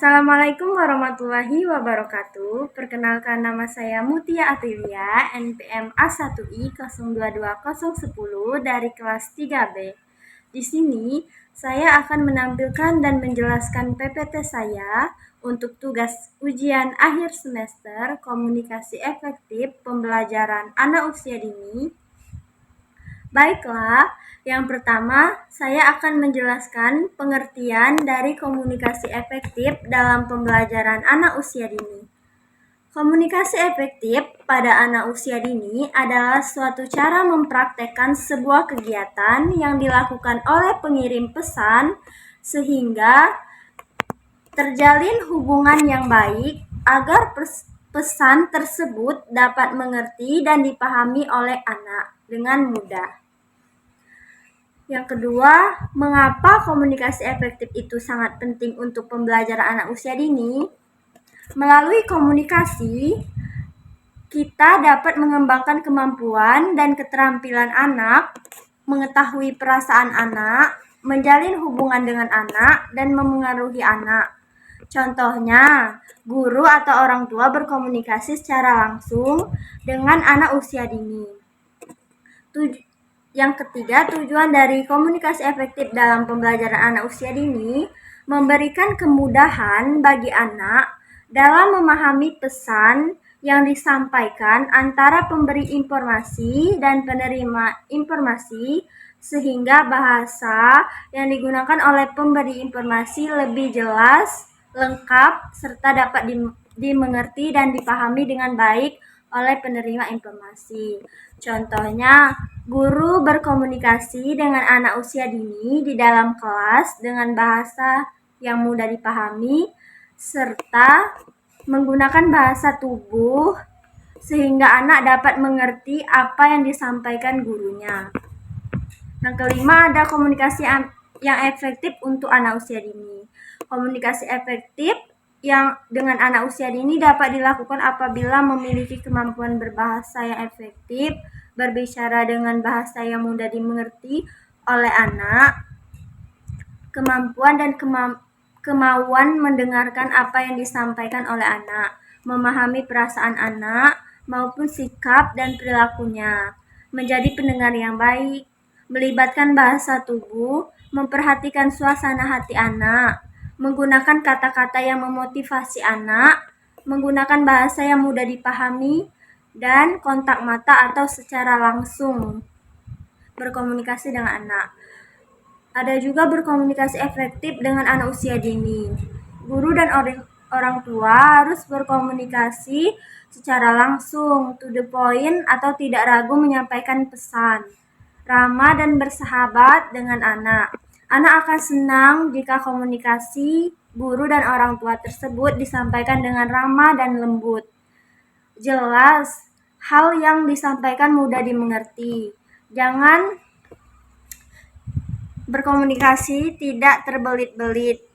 Assalamualaikum warahmatullahi wabarakatuh. Perkenalkan, nama saya Mutia Atilia, NPM A1I022010 dari kelas 3B. Di sini saya akan menampilkan dan menjelaskan PPT saya untuk tugas ujian akhir semester komunikasi efektif pembelajaran anak usia dini. Baiklah, yang pertama saya akan menjelaskan pengertian dari komunikasi efektif dalam pembelajaran anak usia dini. Komunikasi efektif pada anak usia dini adalah suatu cara mempraktekkan sebuah kegiatan yang dilakukan oleh pengirim pesan sehingga terjalin hubungan yang baik agar pesan tersebut dapat mengerti dan dipahami oleh anak dengan mudah. Yang kedua, mengapa komunikasi efektif itu sangat penting untuk pembelajaran anak usia dini? Melalui komunikasi, kita dapat mengembangkan kemampuan dan keterampilan anak, mengetahui perasaan anak, menjalin hubungan dengan anak, dan memengaruhi anak. Contohnya, guru atau orang tua berkomunikasi secara langsung dengan anak usia dini. Yang ketiga, tujuan dari komunikasi efektif dalam pembelajaran anak usia dini memberikan kemudahan bagi anak dalam memahami pesan yang disampaikan antara pemberi informasi dan penerima informasi, sehingga bahasa yang digunakan oleh pemberi informasi lebih jelas, lengkap, serta dapat dimengerti dan dipahami dengan baik oleh penerima informasi. Contohnya, guru berkomunikasi dengan anak usia dini di dalam kelas dengan bahasa yang mudah dipahami, serta menggunakan bahasa tubuh sehingga anak dapat mengerti apa yang disampaikan gurunya. Yang kelima, ada komunikasi yang efektif untuk anak usia dini. Komunikasi efektif yang dengan anak usia dini dapat dilakukan apabila memiliki kemampuan berbahasa yang efektif, berbicara dengan bahasa yang mudah dimengerti oleh anak, kemampuan dan kemauan mendengarkan apa yang disampaikan oleh anak, memahami perasaan anak maupun sikap dan perilakunya, menjadi pendengar yang baik, melibatkan bahasa tubuh, memperhatikan suasana hati anak, menggunakan kata-kata yang memotivasi anak, menggunakan bahasa yang mudah dipahami, dan kontak mata atau secara langsung berkomunikasi dengan anak. Ada juga berkomunikasi efektif dengan anak usia dini. Guru dan orang tua harus berkomunikasi secara langsung, to the point, atau tidak ragu menyampaikan pesan. Ramah dan bersahabat dengan anak. Anak akan senang jika komunikasi guru dan orang tua tersebut disampaikan dengan ramah dan lembut. Jelas, hal yang disampaikan mudah dimengerti. Jangan berkomunikasi tidak terbelit-belit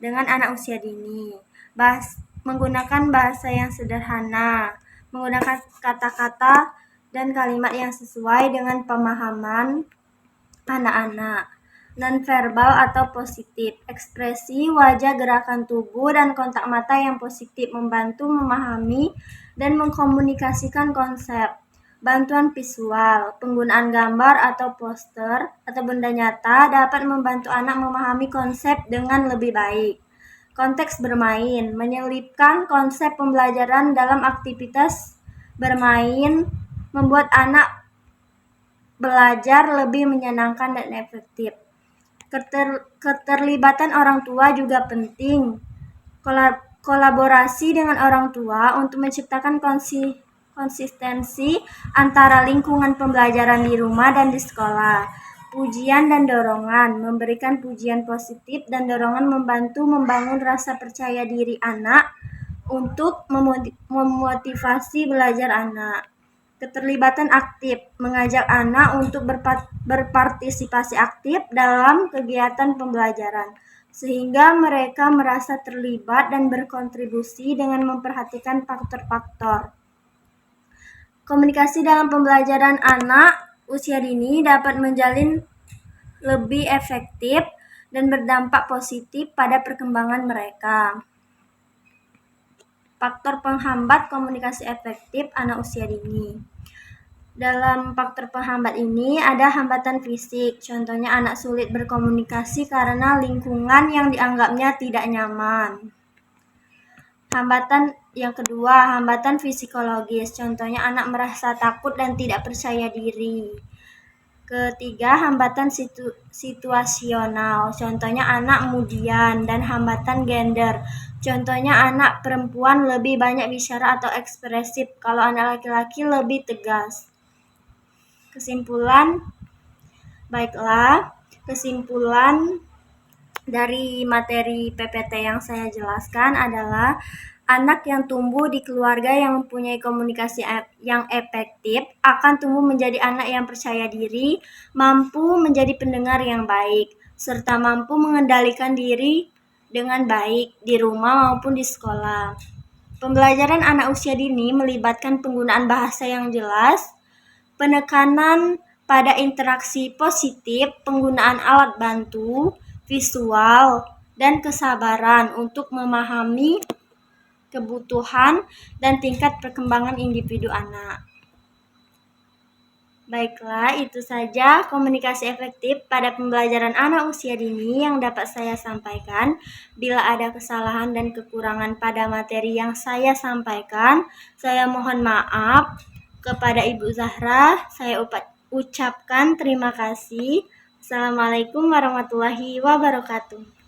dengan anak usia dini. Menggunakan bahasa yang sederhana, menggunakan kata-kata dan kalimat yang sesuai dengan pemahaman anak-anak. Non-verbal atau positif, ekspresi wajah, gerakan tubuh, dan kontak mata yang positif membantu memahami dan mengkomunikasikan konsep. Bantuan visual, penggunaan gambar atau poster atau benda nyata dapat membantu anak memahami konsep dengan lebih baik. Konteks bermain, menyelipkan konsep pembelajaran dalam aktivitas bermain membuat anak belajar lebih menyenangkan dan efektif. Keterlibatan orang tua juga penting. Kolaborasi dengan orang tua untuk menciptakan konsistensi antara lingkungan pembelajaran di rumah dan di sekolah. Pujian dan dorongan, memberikan pujian positif dan dorongan membantu membangun rasa percaya diri anak untuk memotivasi belajar anak. Keterlibatan aktif, mengajak anak untuk berpartisipasi aktif dalam kegiatan pembelajaran, sehingga mereka merasa terlibat dan berkontribusi dengan memperhatikan faktor-faktor. Komunikasi dalam pembelajaran anak usia dini dapat menjalin lebih efektif dan berdampak positif pada perkembangan mereka. faktor penghambat komunikasi efektif anak usia dini. Dalam faktor penghambat ini ada hambatan fisik, contohnya anak sulit berkomunikasi karena lingkungan yang dianggapnya tidak nyaman. Hambatan yang kedua, hambatan psikologis, contohnya anak merasa takut dan tidak percaya diri. Ketiga, hambatan situasional, contohnya anak mudian, dan hambatan gender, contohnya anak perempuan lebih banyak bicara atau ekspresif, kalau anak laki-laki lebih tegas. Kesimpulan dari materi PPT yang saya jelaskan adalah anak yang tumbuh di keluarga yang mempunyai komunikasi yang efektif akan tumbuh menjadi anak yang percaya diri, mampu menjadi pendengar yang baik, serta mampu mengendalikan diri dengan baik di rumah maupun di sekolah. Pembelajaran anak usia dini melibatkan penggunaan bahasa yang jelas, penekanan pada interaksi positif, penggunaan alat bantu, visual, dan kesabaran untuk memahami kebutuhan dan tingkat perkembangan individu anak. Baiklah, itu saja komunikasi efektif pada pembelajaran anak usia dini yang dapat saya sampaikan. Bila ada kesalahan dan kekurangan pada materi yang saya sampaikan, saya mohon maaf. Kepada Ibu Zahra, saya ucapkan terima kasih. Assalamualaikum warahmatullahi wabarakatuh.